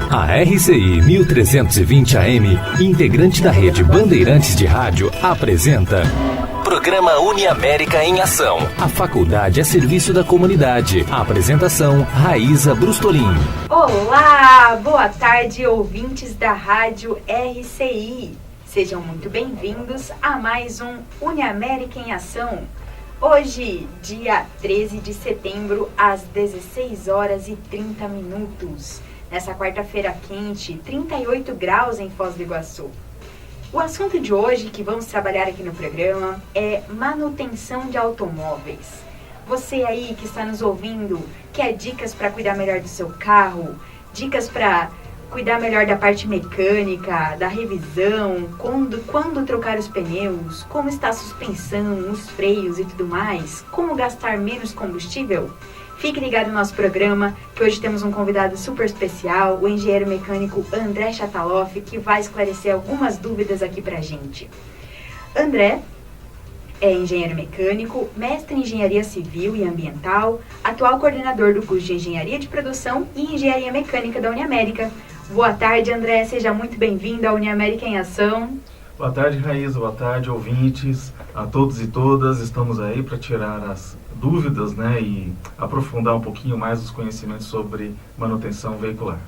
A RCI 1320 AM, integrante da rede Bandeirantes de Rádio, apresenta Programa Uniamérica em Ação. A faculdade a serviço da comunidade. A apresentação, Raíza Brustolin. Olá, boa tarde, ouvintes da Rádio RCI. Sejam muito bem-vindos a mais um Uniamérica em Ação. Hoje, dia 13 de setembro, às 16 horas e 30 minutos. Nessa quarta-feira quente, 38 graus em Foz do Iguaçu. O assunto de hoje que vamos trabalhar aqui no programa é manutenção de automóveis. Você aí que está nos ouvindo, quer dicas para cuidar melhor do seu carro, dicas para cuidar melhor da parte mecânica, da revisão, quando trocar os pneus, como está a suspensão, os freios e tudo mais, como gastar menos combustível? Fique ligado no nosso programa, que hoje temos um convidado super especial, o engenheiro mecânico André Chataloff, que vai esclarecer algumas dúvidas aqui pra gente. André é engenheiro mecânico, mestre em engenharia civil e ambiental, atual coordenador do curso de engenharia de produção e engenharia mecânica da Uniamérica. Boa tarde, André, seja muito bem-vindo à Uniamérica em Ação. Boa tarde, Raíza, boa tarde, ouvintes, a todos e todas. Estamos aí para tirar as dúvidas, né, e aprofundar um pouquinho mais os conhecimentos sobre manutenção veicular.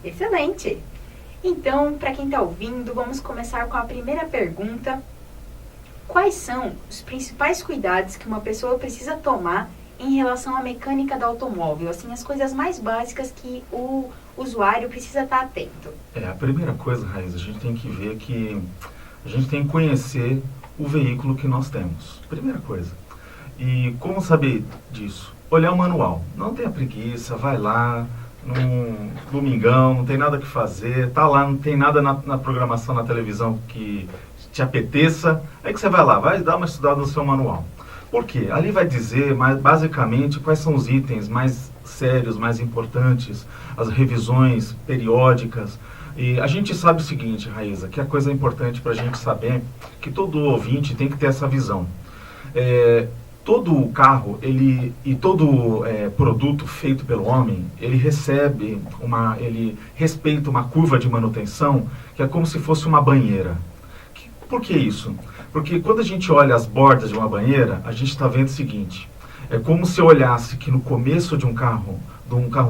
Excelente! Então, para quem está ouvindo, vamos começar com a primeira pergunta. Quais são os principais cuidados que uma pessoa precisa tomar em relação à mecânica do automóvel? Assim, as coisas mais básicas que o usuário precisa estar atento. A primeira coisa, Raíza, a gente tem que ver que a gente tem que conhecer o veículo que nós temos. Primeira coisa. E como saber disso? Olhar o manual. Não tenha preguiça, vai lá, num domingão, não tem nada que fazer, tá lá, não tem nada na programação na televisão que te apeteça, aí que você vai lá, vai dar uma estudada no seu manual. Por quê? Ali vai dizer, basicamente, quais são os itens mais sérios, mais importantes, as revisões periódicas. E a gente sabe o seguinte, Raíza, que a coisa importante para a gente saber, que todo ouvinte tem que ter essa visão. Todo carro e todo produto feito pelo homem, ele respeita uma curva de manutenção que é como se fosse uma banheira. Por que isso? Porque quando a gente olha as bordas de uma banheira, a gente está vendo o seguinte, é como se eu olhasse que no começo de um carro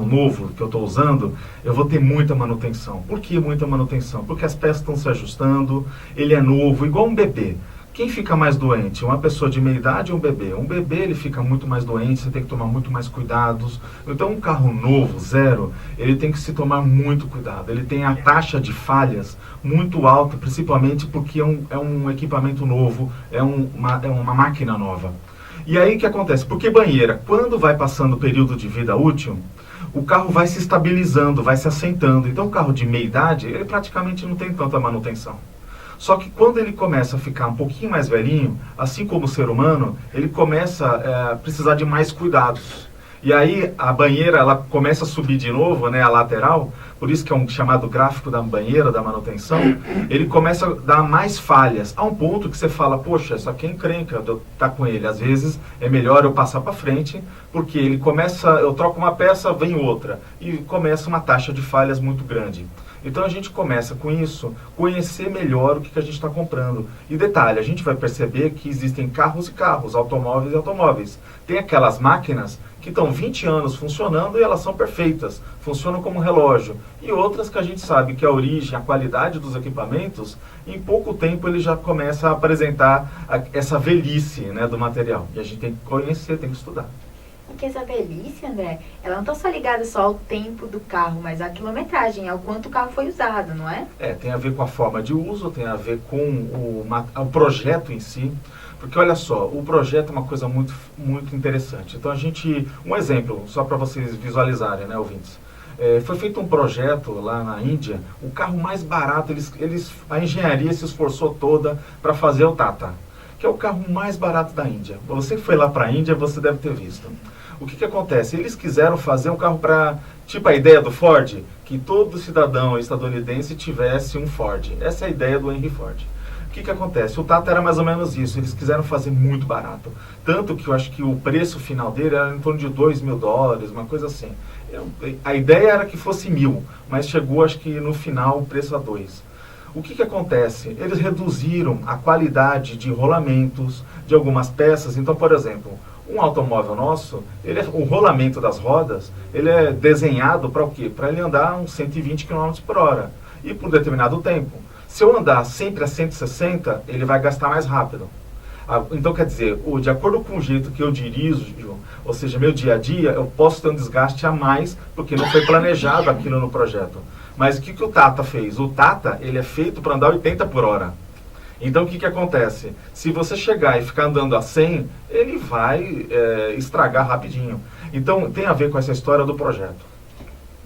novo que eu estou usando, eu vou ter muita manutenção. Por que muita manutenção? Porque as peças estão se ajustando, ele é novo, igual um bebê. Quem fica mais doente? Uma pessoa de meia idade ou um bebê? Um bebê, ele fica muito mais doente, você tem que tomar muito mais cuidados. Então, um carro novo, zero, ele tem que se tomar muito cuidado. Ele tem a taxa de falhas muito alta, principalmente porque é um equipamento novo, é uma máquina nova. E aí, o que acontece? Porque banheira, quando vai passando o período de vida útil, o carro vai se estabilizando, vai se assentando. Então, o carro de meia idade, ele praticamente não tem tanta manutenção. Só que quando ele começa a ficar um pouquinho mais velhinho, assim como o ser humano, ele começa a precisar de mais cuidados. E aí a banheira, ela começa a subir de novo, né, a lateral, por isso que é um chamado gráfico da banheira, da manutenção, ele começa a dar mais falhas, a um ponto que você fala, poxa, isso aqui é encrenca, tá com ele. Às vezes é melhor eu passar para frente, porque ele começa, eu troco uma peça, vem outra, e começa uma taxa de falhas muito grande. Então a gente começa com isso, conhecer melhor o que a gente está comprando. E detalhe, a gente vai perceber que existem carros e carros, automóveis e automóveis. Tem aquelas máquinas que estão 20 anos funcionando e elas são perfeitas, funcionam como relógio. E outras que a gente sabe que a origem, a qualidade dos equipamentos, em pouco tempo ele já começa a apresentar essa velhice, né, do material. E a gente tem que conhecer, tem que estudar. Porque essa velhice, André, ela não está só ligada só ao tempo do carro, mas à quilometragem, ao quanto o carro foi usado, não é? Tem a ver com a forma de uso, tem a ver com o projeto em si. Porque olha só, o projeto é uma coisa muito, muito interessante. Então um exemplo, só para vocês visualizarem, né, ouvintes. Foi feito um projeto lá na Índia, o carro mais barato, a engenharia se esforçou toda para fazer o Tata, que é o carro mais barato da Índia. Você que foi lá para a Índia, você deve ter visto. O que acontece? Eles quiseram fazer um carro para, tipo a ideia do Ford, que todo cidadão estadunidense tivesse um Ford. Essa é a ideia do Henry Ford. O que acontece? O Tata era mais ou menos isso, eles quiseram fazer muito barato. Tanto que eu acho que o preço final dele era em torno de $2.000, uma coisa assim. A ideia era que fosse 1.000, mas chegou, acho que no final, o preço a 2. O que acontece? Eles reduziram a qualidade de rolamentos de algumas peças. Então, por exemplo, um automóvel nosso, o rolamento das rodas, ele é desenhado para o quê? Para ele andar uns 120 km por hora e por determinado tempo. Se eu andar sempre a 160, ele vai gastar mais rápido. Então, quer dizer, de acordo com o jeito que eu dirijo, ou seja, meu dia a dia, eu posso ter um desgaste a mais, porque não foi planejado aquilo no projeto. Mas o que o Tata fez? O Tata, ele é feito para andar 80 por hora. Então, o que acontece? Se você chegar e ficar andando a 100, ele vai estragar rapidinho. Então, tem a ver com essa história do projeto.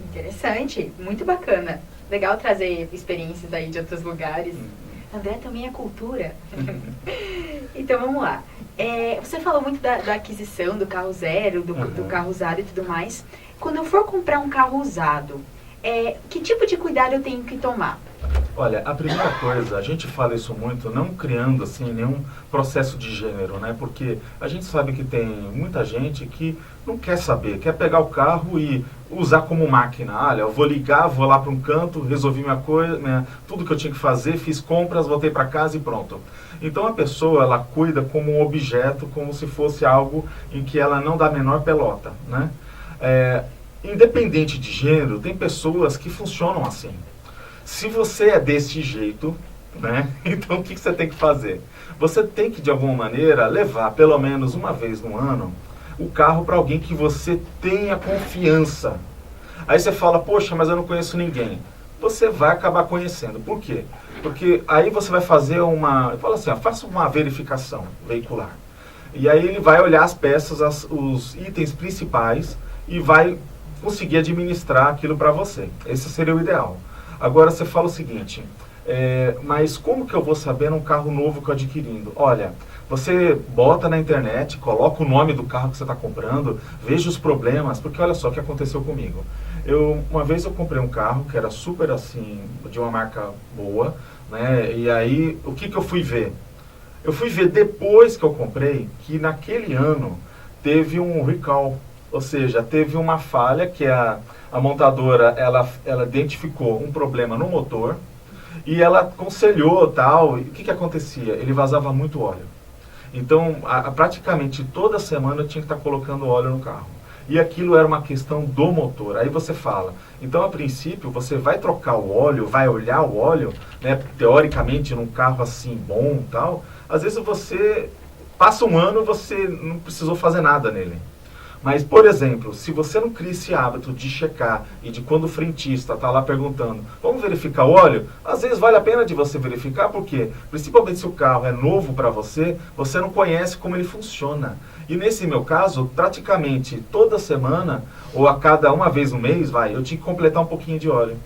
Interessante, muito bacana. Legal trazer experiências aí de outros lugares. André também é cultura. Então, vamos lá. Você falou muito da aquisição do carro zero, do carro usado e tudo mais. Quando eu for comprar um carro usado, que tipo de cuidado eu tenho que tomar? Olha, a primeira coisa, a gente fala isso muito, não criando assim nenhum processo de gênero, né? Porque a gente sabe que tem muita gente que não quer saber, quer pegar o carro e usar como máquina. Olha, eu vou ligar, vou lá para um canto, resolvi minha coisa, tudo que eu tinha que fazer, fiz compras, voltei para casa e pronto. Então a pessoa, ela cuida como um objeto, como se fosse algo em que ela não dá a menor pelota, né? Independente de gênero, tem pessoas que funcionam assim. Se você é desse jeito, né, então o que você tem que fazer? Você tem que, de alguma maneira, levar pelo menos uma vez no ano o carro para alguém que você tenha confiança. Aí você fala, poxa, mas eu não conheço ninguém. Você vai acabar conhecendo. Por quê? Porque aí você vai fazer fala assim, faça uma verificação veicular. E aí ele vai olhar as peças, os itens principais e vai conseguir administrar aquilo para você. Esse seria o ideal. Agora você fala o seguinte, mas como que eu vou saber num carro novo que eu adquirindo? Olha, você bota na internet, coloca o nome do carro que você está comprando, veja os problemas, porque olha só o que aconteceu comigo. Uma vez eu comprei um carro que era super assim, de uma marca boa, né? E aí, o que eu fui ver? Eu fui ver depois que eu comprei, que naquele ano teve um recall, ou seja, teve uma falha que a montadora, ela identificou um problema no motor e ela aconselhou tal. E o que acontecia? Ele vazava muito óleo. Então, praticamente toda semana eu tinha que estar colocando óleo no carro. E aquilo era uma questão do motor. Aí você fala, então a princípio você vai trocar o óleo, vai olhar o óleo, né, teoricamente num carro assim bom e tal. Às vezes você passa um ano, você não precisou fazer nada nele. Mas, por exemplo, se você não cria esse hábito de checar e de quando o frentista está lá perguntando, vamos verificar o óleo? Às vezes vale a pena de você verificar, porque principalmente se o carro é novo para você, você não conhece como ele funciona. E nesse meu caso, praticamente toda semana, ou a cada uma vez no mês, eu tinha que completar um pouquinho de óleo.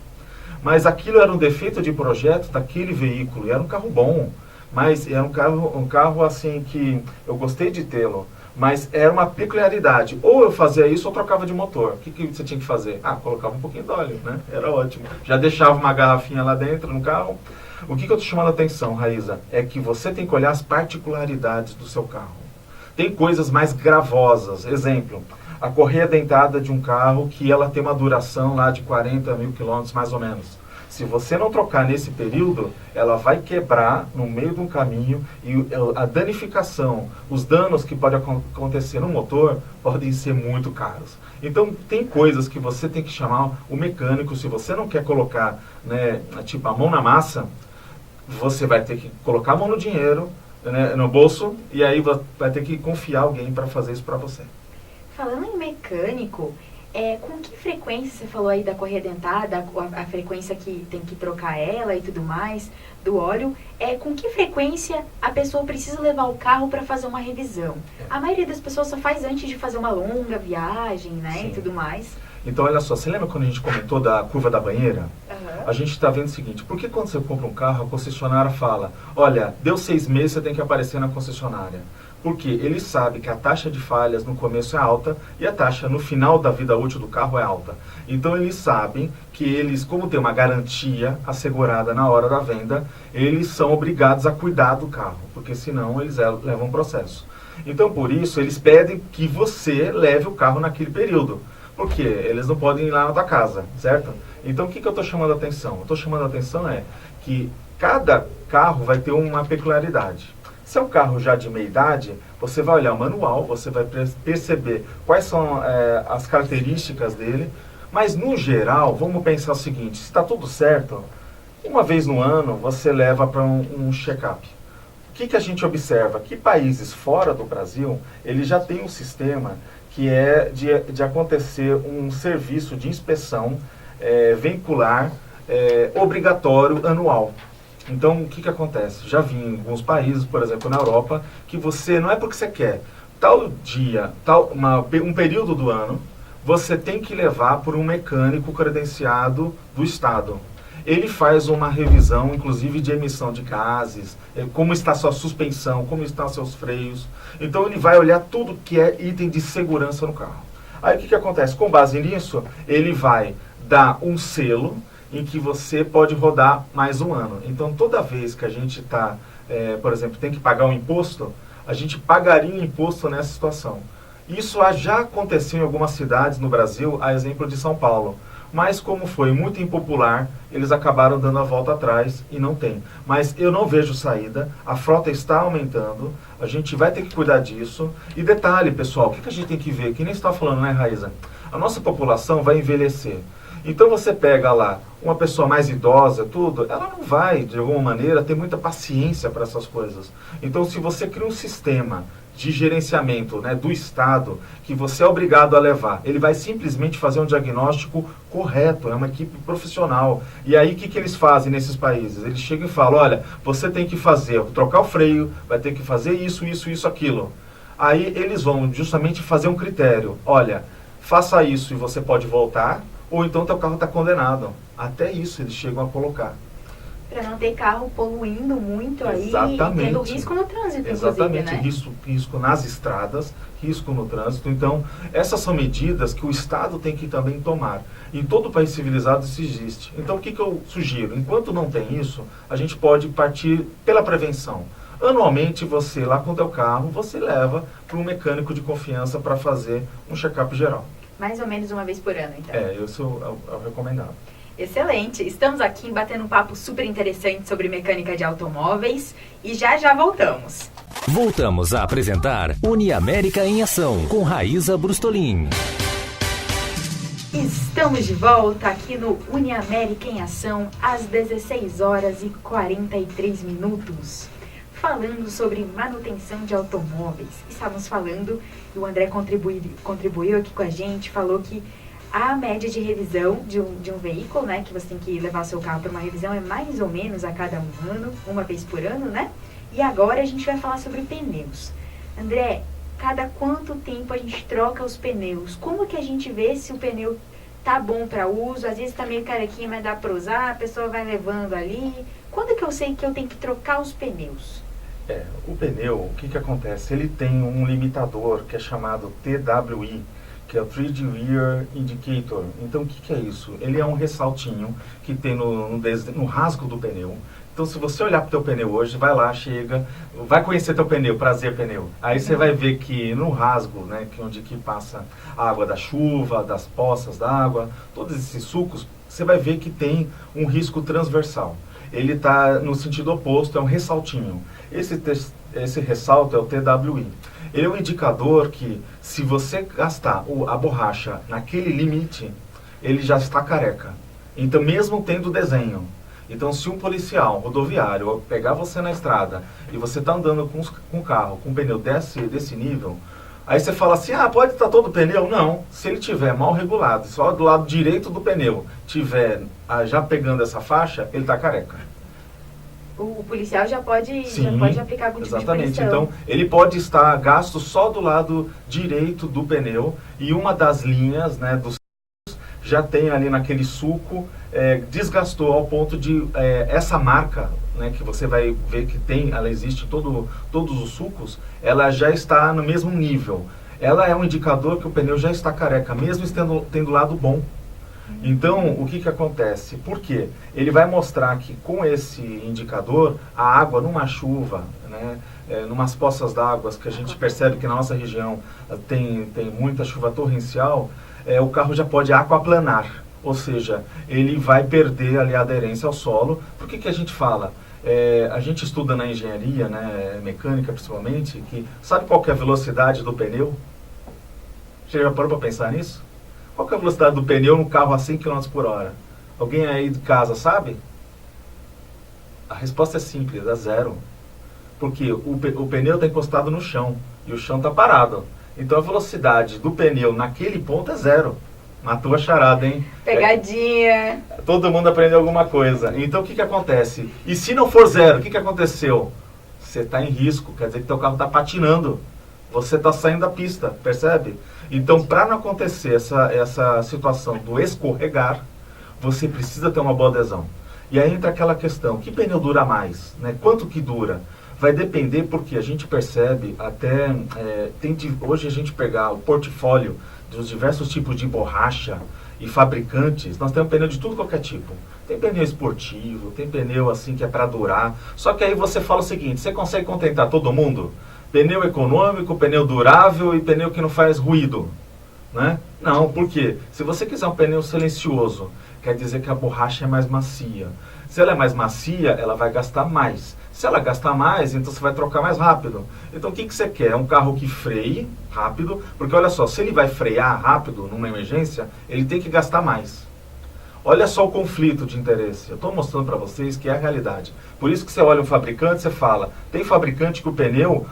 Mas aquilo era um defeito de projeto daquele veículo, e era um carro bom, mas era um carro assim que eu gostei de tê-lo. Mas era uma peculiaridade. Ou eu fazia isso ou trocava de motor. O que você tinha que fazer? Colocava um pouquinho de óleo, né? Era ótimo. Já deixava uma garrafinha lá dentro no carro. O que eu estou chamando a atenção, Raíza, é que você tem que olhar as particularidades do seu carro. Tem coisas mais gravosas. Exemplo, a correia dentada de um carro que ela tem uma duração lá de 40 mil quilômetros, mais ou menos. Se você não trocar nesse período, ela vai quebrar no meio de um caminho e a danificação, os danos que podem acontecer no motor podem ser muito caros. Então, tem coisas que você tem que chamar o mecânico. Se você não quer colocar, né, tipo, a mão na massa, você vai ter que colocar a mão no dinheiro, né, no bolso, e aí vai ter que confiar alguém para fazer isso para você. Falando em mecânico, com que frequência, você falou aí da correia dentada, a frequência que tem que trocar ela e tudo mais, do óleo, com que frequência a pessoa precisa levar o carro para fazer uma revisão? A maioria das pessoas só faz antes de fazer uma longa viagem, né, Sim. e tudo mais. Então, olha só, você lembra quando a gente comentou da curva da banheira? Uhum. A gente está vendo o seguinte, por que quando você compra um carro, a concessionária fala, olha, deu 6 meses, você tem que aparecer na concessionária. Porque ele sabe que a taxa de falhas no começo é alta e a taxa no final da vida útil do carro é alta. Então eles sabem que eles, como tem uma garantia assegurada na hora da venda, eles são obrigados a cuidar do carro, porque senão eles levam um processo. Então por isso eles pedem que você leve o carro naquele período. Porque eles não podem ir lá na tua casa, certo? Então, o que eu estou chamando a atenção? Eu estou chamando a atenção que cada carro vai ter uma peculiaridade. Se é um carro já de meia idade, você vai olhar o manual, você vai perceber quais são as características dele, mas no geral, vamos pensar o seguinte, se está tudo certo, uma vez no ano você leva para um check-up. O que a gente observa? Que países fora do Brasil, ele já tem um sistema que é de acontecer um serviço de inspeção veicular obrigatório anual. Então, o que acontece? Já vi em alguns países, por exemplo, na Europa, que você, não é porque você quer, tal dia, um período do ano, você tem que levar por um mecânico credenciado do Estado. Ele faz uma revisão, inclusive, de emissão de gases, como está a sua suspensão, como estão seus freios. Então, ele vai olhar tudo que é item de segurança no carro. Aí, o que acontece? Com base nisso, ele vai dar um selo em que você pode rodar mais um ano. Então, toda vez que a gente está, por exemplo, tem que pagar um imposto, a gente pagaria um imposto nessa situação. Isso já aconteceu em algumas cidades no Brasil, a exemplo de São Paulo. Mas como foi muito impopular, eles acabaram dando a volta atrás e não tem. Mas eu não vejo saída, a frota está aumentando, a gente vai ter que cuidar disso. E detalhe, pessoal, o que a gente tem que ver? Que nem você está falando, né, Raíza? A nossa população vai envelhecer. Então você pega lá uma pessoa mais idosa, tudo, ela não vai, de alguma maneira, ter muita paciência para essas coisas. Então, se você cria um sistema de gerenciamento, né, do Estado, que você é obrigado a levar, ele vai simplesmente fazer um diagnóstico correto, é uma equipe profissional. E aí, o que eles fazem nesses países? Eles chegam e falam, olha, você tem que fazer, trocar o freio, vai ter que fazer isso, aquilo. Aí, eles vão justamente fazer um critério, olha, faça isso e você pode voltar, ou então teu carro está condenado. Até isso eles chegam a colocar. Para não ter carro poluindo muito aí, exatamente, e tendo risco no trânsito, exatamente, inclusive, né? Risco nas estradas, risco no trânsito. Então, essas são medidas que o Estado tem que também tomar. Em todo país civilizado isso existe. Então, o que eu sugiro? Enquanto não tem isso, a gente pode partir pela prevenção. Anualmente, você lá com o teu carro, você leva para um mecânico de confiança para fazer um check-up geral. Mais ou menos uma vez por ano, então. Isso é o recomendado. Excelente! Estamos aqui batendo um papo super interessante sobre mecânica de automóveis e já voltamos. Voltamos a apresentar Uniamérica em Ação, com Raíza Brustolin. Estamos de volta aqui no Uniamérica em Ação, às 16 horas e 43 minutos. Falando sobre manutenção de automóveis. Estávamos falando, e o André contribuiu aqui com a gente, falou que a média de revisão de um veículo, né, que você tem que levar seu carro para uma revisão, é mais ou menos a cada um ano, uma vez por ano, né? E agora a gente vai falar sobre pneus. André, cada quanto tempo a gente troca os pneus? Como que a gente vê se o pneu tá bom para uso? Às vezes tá meio carequinho, mas dá para usar, a pessoa vai levando ali. Quando que eu sei que eu tenho que trocar os pneus? O pneu, o que acontece? Ele tem um limitador que é chamado TWI, que é o Tread Wear Indicator. Então, o que é isso? Ele é um ressaltinho que tem no rasgo do pneu. Então, se você olhar para o teu pneu hoje, vai lá, chega, vai conhecer teu pneu, Prazer Pneu. Aí você vai ver que no rasgo, né, onde que passa a água da chuva, das poças d'água, todos esses sucos, você vai ver que tem um risco transversal. Ele está no sentido oposto, é um ressaltinho. Esse ressalto é o TWI. Ele é um indicador que, se você gastar a borracha naquele limite, ele já está careca. Então, mesmo tendo desenho. Então, se um policial rodoviário pegar você na estrada e você está andando com o carro com um pneu desse nível, aí você fala assim, pode estar todo o pneu? Não. Se ele tiver mal regulado, só do lado direito do pneu tiver já pegando essa faixa, ele está careca. O policial já pode aplicar algum tipo de exatamente. punição. Então, ele pode estar gasto só do lado direito do pneu e uma das linhas, né, dos já tem ali naquele suco, desgastou ao ponto de essa marca, né, que você vai ver que ela existe em todos os sucos, ela já está no mesmo nível. Ela é um indicador que o pneu já está careca, mesmo tendo lado bom. Então, o que acontece? Por quê? Ele vai mostrar que com esse indicador, a água numa chuva, né, numas poças d'água que a gente percebe que na nossa região tem muita chuva torrencial, o carro já pode aquaplanar, ou seja, ele vai perder ali a aderência ao solo. Por que a gente fala? A gente estuda na engenharia, né, mecânica principalmente, que sabe qual que é a velocidade do pneu? Você já parou para pensar nisso? Qual que é a velocidade do pneu no carro a 100 km por hora? Alguém aí de casa sabe? A resposta é simples, é 0. Porque o pneu está encostado no chão e o chão está parado. Então a velocidade do pneu naquele ponto é 0. Matou a charada, hein? Pegadinha. Todo mundo aprendeu alguma coisa. Então o que acontece? E se não for 0, o que aconteceu? Você está em risco, quer dizer que teu carro está patinando. Você está saindo da pista, percebe? Então, para não acontecer essa situação do escorregar, você precisa ter uma boa adesão. E aí entra aquela questão, que pneu dura mais? Né? Quanto que dura? Vai depender, porque a gente percebe, até hoje a gente pegar o portfólio dos diversos tipos de borracha e fabricantes, nós temos pneu de tudo qualquer tipo. Tem pneu esportivo, tem pneu assim que é para durar. Só que aí você fala o seguinte, você consegue contentar todo mundo? Pneu econômico, pneu durável e pneu que não faz ruído, né? Não, por quê? Se você quiser um pneu silencioso, quer dizer que a borracha é mais macia. Se ela é mais macia, ela vai gastar mais. Se ela gastar mais, então você vai trocar mais rápido. Então o que você quer? É um carro que freie rápido, porque olha só, se ele vai frear rápido numa emergência, ele tem que gastar mais. Olha só o conflito de interesse. Eu estou mostrando para vocês que é a realidade. Por isso que você olha um fabricante, você fala, tem fabricante que o pneu,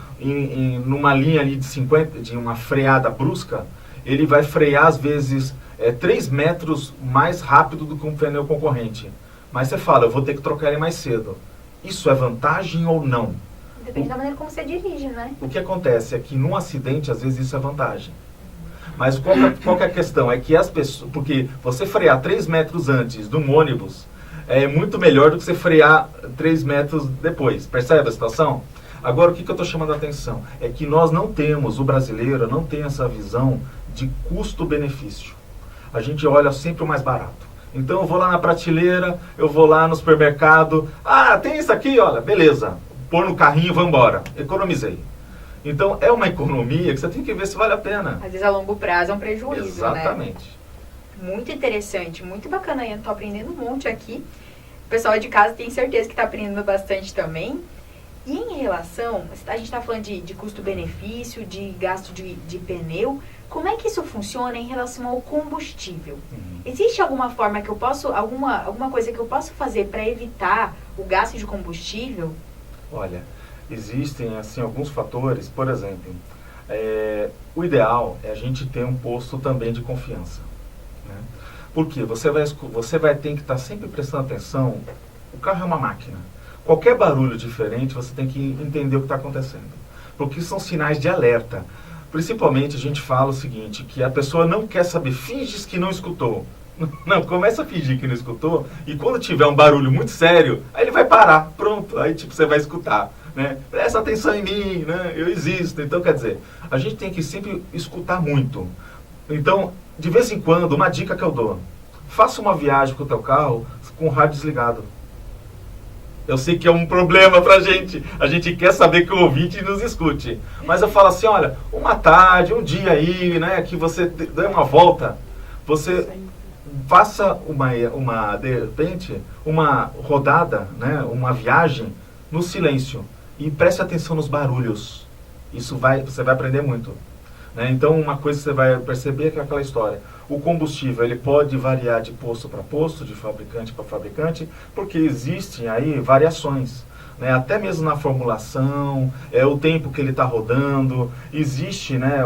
numa linha ali de 50, de uma freada brusca, ele vai frear às vezes 3 metros mais rápido do que um pneu concorrente. Mas você fala, eu vou ter que trocar ele mais cedo. Isso é vantagem ou não? Depende da maneira como você dirige, né? O que acontece é que num acidente, às vezes isso é vantagem. Mas qual que é a questão? É que as pessoas... Porque você frear 3 metros antes de um ônibus é muito melhor do que você frear 3 metros depois. Percebe a situação? Agora, o que eu estou chamando a atenção? É que nós não temos, o brasileiro não tem essa visão de custo-benefício. A gente olha sempre o mais barato. Então eu vou lá na prateleira, eu vou lá no supermercado. Ah, tem isso aqui, olha, beleza. Pôr no carrinho e vamos embora. Economizei. Então, é uma economia que você tem que ver se vale a pena. Às vezes, a longo prazo é um prejuízo, Exatamente. Né? Muito interessante, muito bacana. Eu estou aprendendo um monte aqui. O pessoal de casa tem certeza que está aprendendo bastante também. E em relação, a gente está falando de custo-benefício, de gasto de pneu. Como é que isso funciona em relação ao combustível? Existe alguma forma que eu posso, alguma coisa que eu posso fazer para evitar o gasto de combustível? Olha... Existem assim, alguns fatores, por exemplo, o ideal é a gente ter um posto também de confiança. Né? Porque você vai ter que estar sempre prestando atenção, o carro é uma máquina. Qualquer barulho diferente, você tem que entender o que está acontecendo. Porque são sinais de alerta. Principalmente a gente fala o seguinte, que a pessoa não quer saber, finge que não escutou. Não, começa a fingir que não escutou, e quando tiver um barulho muito sério, aí ele vai parar, pronto, aí tipo, você vai escutar. Né? Presta atenção em mim, né? Eu existo. Então, quer dizer, a gente tem que sempre escutar muito. Então, de vez em quando, uma dica que eu dou, faça uma viagem com o teu carro com o rádio desligado. Eu sei que é um problema pra gente, a gente quer saber que o ouvinte nos escute, mas eu falo assim, olha, uma tarde, um dia aí, né, que você dê uma volta, você faça de repente, uma rodada, né, uma viagem no silêncio. E preste atenção nos barulhos. Você vai aprender muito. Né? Então, uma coisa que você vai perceber é que é aquela história. O combustível ele pode variar de posto para posto, de fabricante para fabricante, porque existem aí variações. Né? Até mesmo na formulação, o tempo que ele está rodando, existe, né,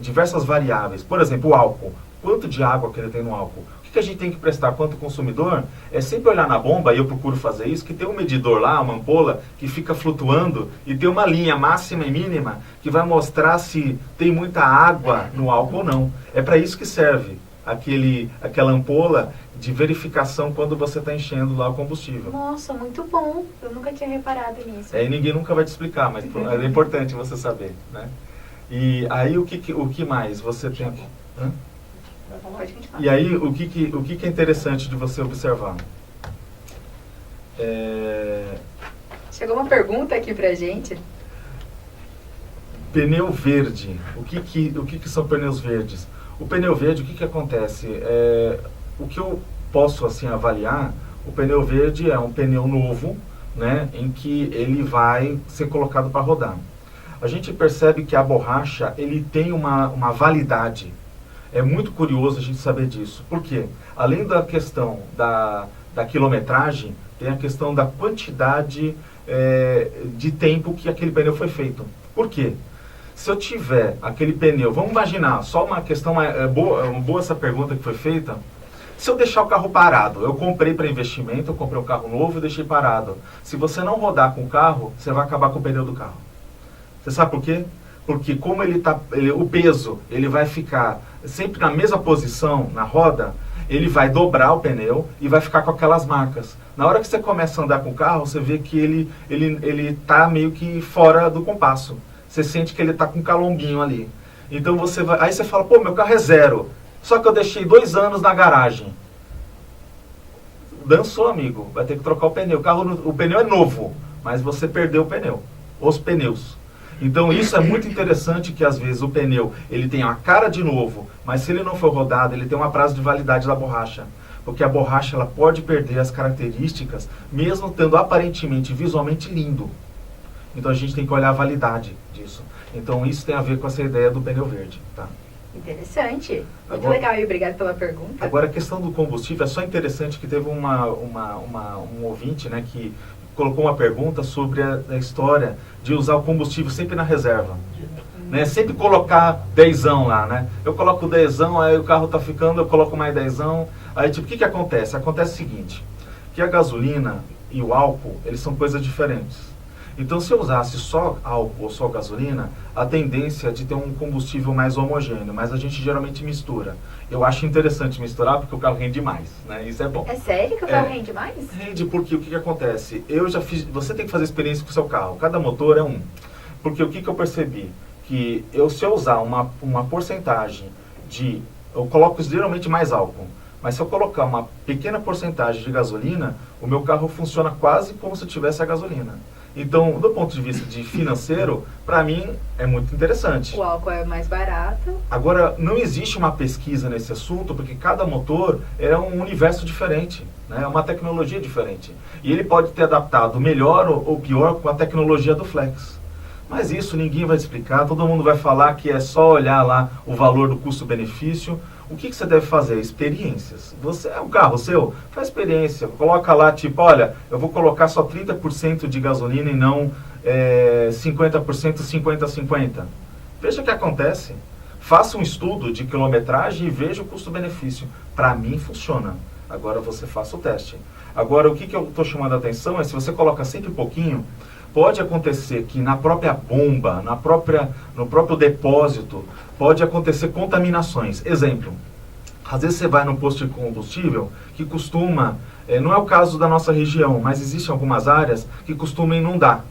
diversas variáveis. Por exemplo, o álcool. Quanto de água que ele tem no álcool? Que a gente tem que prestar quanto consumidor é sempre olhar na bomba, e eu procuro fazer isso, que tem um medidor lá, uma ampola, que fica flutuando e tem uma linha máxima e mínima que vai mostrar se tem muita água no álcool ou não. É para isso que serve aquela ampola de verificação quando você está enchendo lá o combustível. Nossa, muito bom. Eu nunca tinha reparado nisso. E ninguém nunca vai te explicar, mas é importante você saber. Né? E aí o que mais você tem que... Hã? E aí, o que é interessante de você observar? Chegou uma pergunta aqui pra gente. Pneu verde. O que são pneus verdes? O pneu verde, o que acontece? O que eu posso assim avaliar, o pneu verde é um pneu novo, né, em que ele vai ser colocado para rodar. A gente percebe que a borracha ele tem uma validade. É muito curioso a gente saber disso. Por quê? Além da questão da quilometragem, tem a questão da quantidade de tempo que aquele pneu foi feito. Por quê? Se eu tiver aquele pneu, vamos imaginar, só uma questão, boa essa pergunta que foi feita. Se eu deixar o carro parado, eu comprei para investimento, eu comprei um carro novo e deixei parado. Se você não rodar com o carro, você vai acabar com o pneu do carro. Você sabe por quê? Porque como o peso ele vai ficar sempre na mesma posição na roda, ele vai dobrar o pneu e vai ficar com aquelas marcas. Na hora que você começa a andar com o carro, você vê que ele tá meio que fora do compasso. Você sente que ele está com um calombinho ali. Então aí você fala, pô, meu carro é zero. Só que eu deixei 2 anos na garagem. Dançou, amigo. Vai ter que trocar o pneu. O pneu é novo, mas você perdeu o pneu. Os pneus. Então isso é muito interessante que às vezes o pneu ele tem a cara de novo, mas se ele não for rodado, ele tem uma prazo de validade da borracha. Porque a borracha ela pode perder as características, mesmo tendo aparentemente, visualmente lindo. Então a gente tem que olhar a validade disso. Então isso tem a ver com essa ideia do pneu verde, tá? Interessante. Muito legal e obrigado pela pergunta. Agora a questão do combustível, é só interessante que teve um ouvinte, né, que colocou uma pergunta sobre a história de usar o combustível sempre na reserva. Né? Sempre colocar 10ão lá, né? Eu coloco 10ão, aí o carro tá ficando, eu coloco mais 10ão. Aí tipo, o que acontece? Acontece o seguinte, que a gasolina e o álcool, eles são coisas diferentes. Então, se eu usasse só álcool ou só gasolina, a tendência é de ter um combustível mais homogêneo, mas a gente geralmente mistura. Eu acho interessante misturar porque o carro rende mais, né? Isso é bom. É sério que o carro rende mais? Rende porque o que acontece? Você tem que fazer experiência com o seu carro, cada motor é um. Porque o que eu percebi? Que se eu usar uma porcentagem eu coloco geralmente mais álcool, mas se eu colocar uma pequena porcentagem de gasolina, o meu carro funciona quase como se eu tivesse a gasolina. Então, do ponto de vista de financeiro, para mim é muito interessante. O álcool é mais barato. Agora, não existe uma pesquisa nesse assunto, porque cada motor é um universo diferente, né? É uma tecnologia diferente. E ele pode ter adaptado melhor ou pior com a tecnologia do Flex. Mas isso ninguém vai explicar, todo mundo vai falar que é só olhar lá o valor do custo-benefício. O que você deve fazer? Experiências. Você é um carro seu? Faz experiência. Coloca lá, tipo, olha, eu vou colocar só 30% de gasolina e não 50%, 50-50. Veja o que acontece. Faça um estudo de quilometragem e veja o custo-benefício. Para mim, funciona. Agora você faça o teste. Agora, o que eu estou chamando a atenção é se você coloca sempre um pouquinho, pode acontecer que na própria bomba, no próprio depósito, pode acontecer contaminações. Exemplo, às vezes você vai num posto de combustível que costuma, não é o caso da nossa região, mas existem algumas áreas que costumam inundar.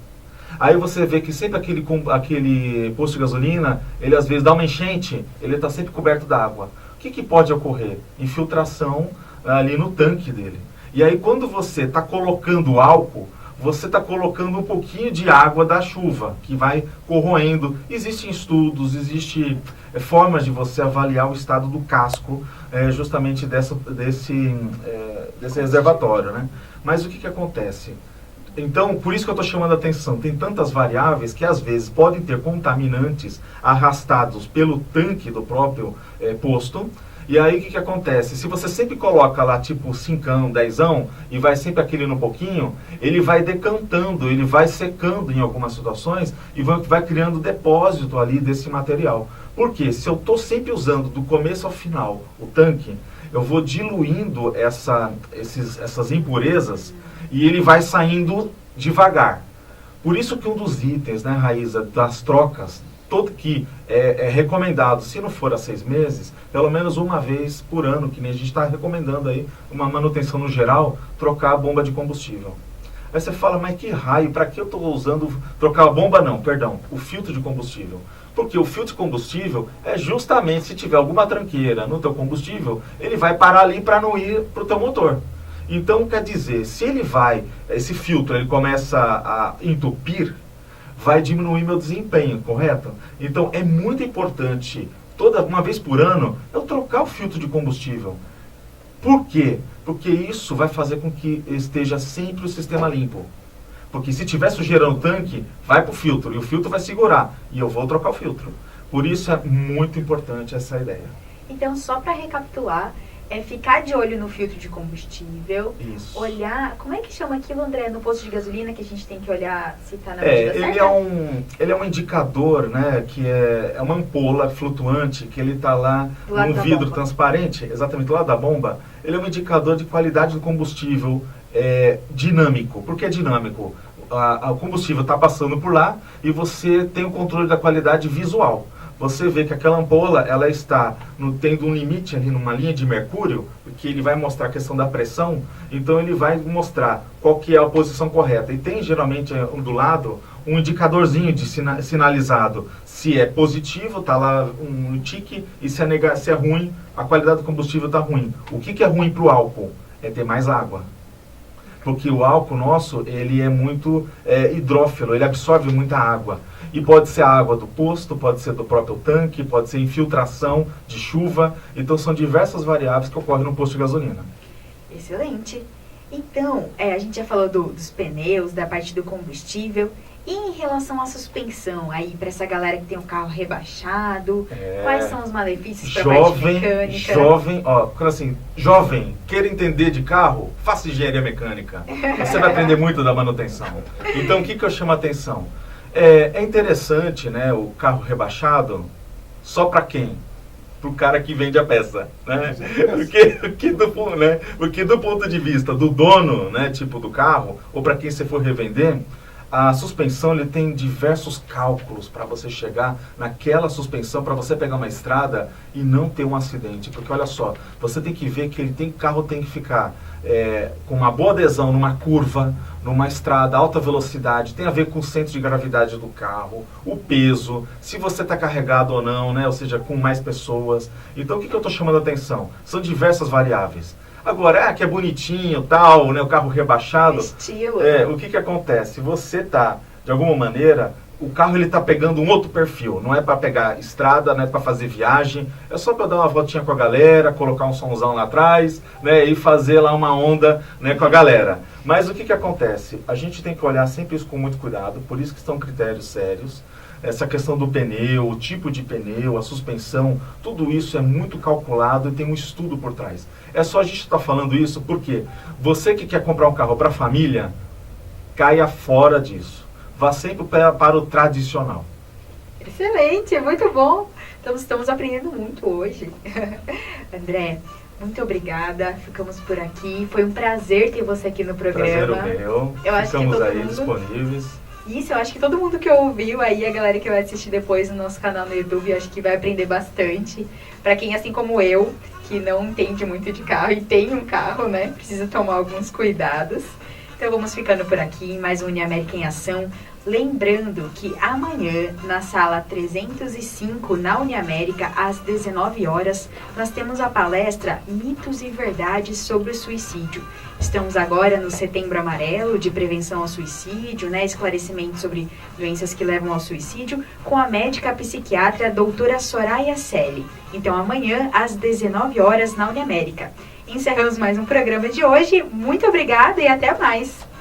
Aí você vê que sempre aquele posto de gasolina, ele às vezes dá uma enchente, ele está sempre coberto d'água. O que pode ocorrer? Infiltração ali no tanque dele. E aí quando você está colocando álcool, você está colocando um pouquinho de água da chuva, que vai corroendo. Existem estudos, existem formas de você avaliar o estado do casco, justamente desse reservatório, né? Mas o que acontece? Então, por isso que eu estou chamando a atenção, tem tantas variáveis que às vezes podem ter contaminantes arrastados pelo tanque do próprio posto. E aí o que acontece? Se você sempre coloca lá tipo 5ão, 10ão e vai sempre aquele no pouquinho, ele vai decantando, ele vai secando em algumas situações e vai criando depósito ali desse material. Porque se eu estou sempre usando do começo ao final o tanque, eu vou diluindo essas impurezas e ele vai saindo devagar. Por isso que um dos itens, né, Raíza, das trocas, que é recomendado, se não for a 6 meses, pelo menos uma vez por ano, que nem a gente está recomendando aí, uma manutenção no geral, trocar a bomba de combustível. Aí você fala, mas que raio, para que eu estou usando, trocar a bomba não, perdão, o filtro de combustível. Porque o filtro de combustível é justamente, se tiver alguma tranqueira no teu combustível, ele vai parar ali para não ir para o teu motor. Então, quer dizer, se esse filtro ele começa a entupir, vai diminuir meu desempenho, correto? Então, é muito importante uma vez por ano, eu trocar o filtro de combustível. Por quê? Porque isso vai fazer com que esteja sempre o sistema limpo. Porque se tiver sujeira no tanque, vai para o filtro, e o filtro vai segurar, e eu vou trocar o filtro. Por isso é muito importante essa ideia. Então, só para recapitular, é ficar de olho no filtro de combustível, Isso. olhar, como é que chama aquilo, André, no posto de gasolina, que a gente tem que olhar se está na medida certa? Ele é um indicador, né, que é uma ampola flutuante, que ele está lá num vidro transparente, exatamente do lado da bomba. Ele é um indicador de qualidade do combustível dinâmico. Por que é dinâmico? O combustível está passando por lá e você tem o controle da qualidade visual. Você vê que aquela ampola, ela está tendo um limite ali numa linha de mercúrio, que ele vai mostrar a questão da pressão, então ele vai mostrar qual que é a posição correta. E tem geralmente do lado um indicadorzinho de sinalizado. Se é positivo, está lá um tique, e se é ruim, a qualidade do combustível está ruim. O que é ruim para o álcool? É ter mais água. Porque o álcool nosso, ele é muito hidrófilo, ele absorve muita água. E pode ser a água do posto, pode ser do próprio tanque, pode ser infiltração de chuva. Então são diversas variáveis que ocorrem no posto de gasolina. Excelente. Então, a gente já falou dos pneus, da parte do combustível. E em relação à suspensão, aí para essa galera que tem um carro rebaixado, quais são os malefícios para a parte mecânica? Jovem, queira entender de carro, faça engenharia mecânica. Você vai aprender muito da manutenção. Então, o que eu chamo a atenção? É interessante, né, o carro rebaixado, só para quem? Para o cara que vende a peça, né? Porque do ponto de vista do dono, né, tipo do carro, ou para quem você for revender, a suspensão ele tem diversos cálculos para você chegar naquela suspensão, para você pegar uma estrada e não ter um acidente. Porque olha só, você tem que ver que o carro tem que ficar com uma boa adesão numa curva, numa estrada, alta velocidade, tem a ver com o centro de gravidade do carro, o peso, se você está carregado ou não, né? Ou seja, com mais pessoas. Então o que eu estou chamando a atenção? São diversas variáveis. Agora, que é bonitinho, tal, né, o carro rebaixado. Estilo. O que acontece? Você tá, de alguma maneira, o carro ele tá pegando um outro perfil. Não é para pegar estrada, não é para fazer viagem. É só para dar uma voltinha com a galera, colocar um somzão lá atrás, né, e fazer lá uma onda, né, com a galera. Mas o que acontece? A gente tem que olhar sempre isso com muito cuidado, por isso que estão critérios sérios. Essa questão do pneu, o tipo de pneu, a suspensão, tudo isso é muito calculado e tem um estudo por trás. É só a gente estar falando isso porque você que quer comprar um carro para a família, caia fora disso. Vá sempre para o tradicional. Excelente, muito bom. Estamos aprendendo muito hoje. André, muito obrigada. Ficamos por aqui. Foi um prazer ter você aqui no programa. Prazer meu. Ficamos aí disponíveis. Isso, eu acho que todo mundo que ouviu aí, a galera que vai assistir depois no nosso canal no YouTube, acho que vai aprender bastante. Pra quem, assim como eu, que não entende muito de carro e tem um carro, né, precisa tomar alguns cuidados. Então vamos ficando por aqui, mais um Uniamérica em Ação. Lembrando que amanhã, na sala 305, na Uniamérica, às 19 horas, nós temos a palestra Mitos e Verdades sobre o Suicídio. Estamos agora no Setembro Amarelo, de prevenção ao suicídio, né, esclarecimento sobre doenças que levam ao suicídio, com a médica psiquiatra doutora Soraya Selle. Então amanhã, às 19 horas, na Uniamérica. Encerramos mais um programa de hoje. Muito obrigada e até mais!